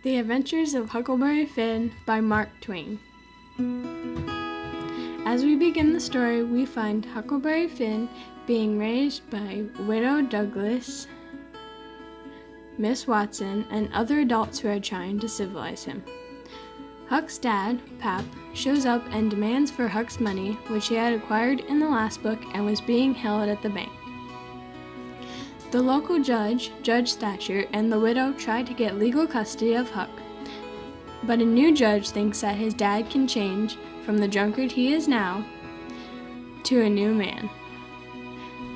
The Adventures of Huckleberry Finn by Mark Twain. As we begin the story, we find Huckleberry Finn being raised by Widow Douglas, Miss Watson, and other adults who are trying to civilize him. Huck's dad, Pap, shows up and demands for Huck's money, which he had acquired in the last book and was being held at the bank. The local judge, Judge Thatcher, and the widow try to get legal custody of Huck, but a new judge thinks that his dad can change from the drunkard he is now to a new man.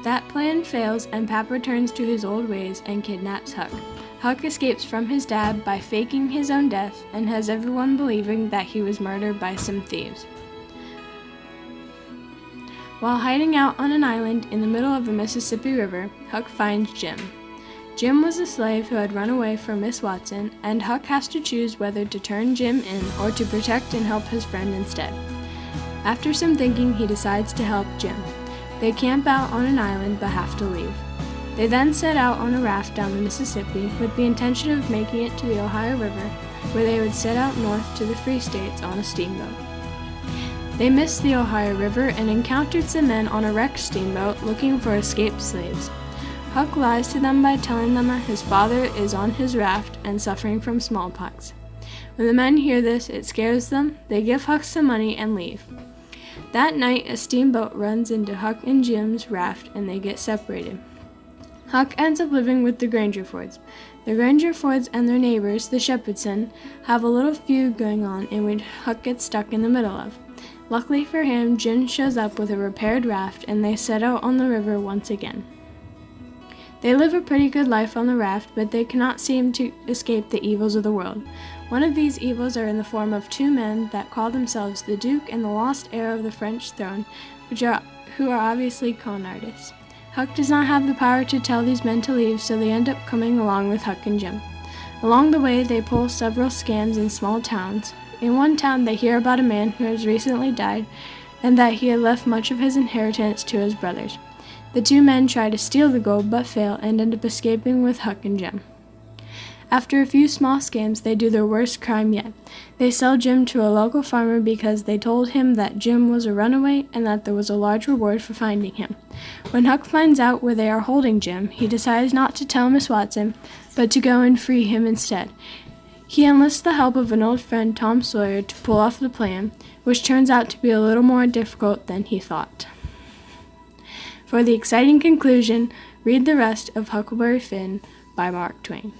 That plan fails, and Pap returns to his old ways and kidnaps Huck. Huck escapes from his dad by faking his own death and has everyone believing that he was murdered by some thieves. While hiding out on an island in the middle of the Mississippi River, Huck finds Jim. Jim was a slave who had run away from Miss Watson, and Huck has to choose whether to turn Jim in or to protect and help his friend instead. After some thinking, he decides to help Jim. They camp out on an island but have to leave. They then set out on a raft down the Mississippi with the intention of making it to the Ohio River, where they would set out north to the Free States on a steamboat. They missed the Ohio River and encountered some men on a wrecked steamboat looking for escaped slaves. Huck lies to them by telling them that his father is on his raft and suffering from smallpox. When the men hear this, it scares them. They give Huck some money and leave. That night, a steamboat runs into Huck and Jim's raft and they get separated. Huck ends up living with the Grangerfords. The Grangerfords and their neighbors, the Shepherdsons, have a little feud going on in which Huck gets stuck in the middle of. Luckily for him, Jim shows up with a repaired raft and they set out on the river once again. They live a pretty good life on the raft, but they cannot seem to escape the evils of the world. One of these evils are in the form of two men that call themselves the Duke and the lost heir of the French throne, who are obviously con artists. Huck does not have the power to tell these men to leave, so they end up coming along with Huck and Jim. Along the way, they pull several scams in small towns. In one town, they hear about a man who has recently died and that he had left much of his inheritance to his brothers. The two men try to steal the gold but fail and end up escaping with Huck and Jim. After a few small scams, they do their worst crime yet. They sell Jim to a local farmer because they told him that Jim was a runaway and that there was a large reward for finding him. When Huck finds out where they are holding Jim, he decides not to tell Miss Watson, but to go and free him instead. He enlists the help of an old friend, Tom Sawyer, to pull off the plan, which turns out to be a little more difficult than he thought. For the exciting conclusion, read the rest of Huckleberry Finn by Mark Twain.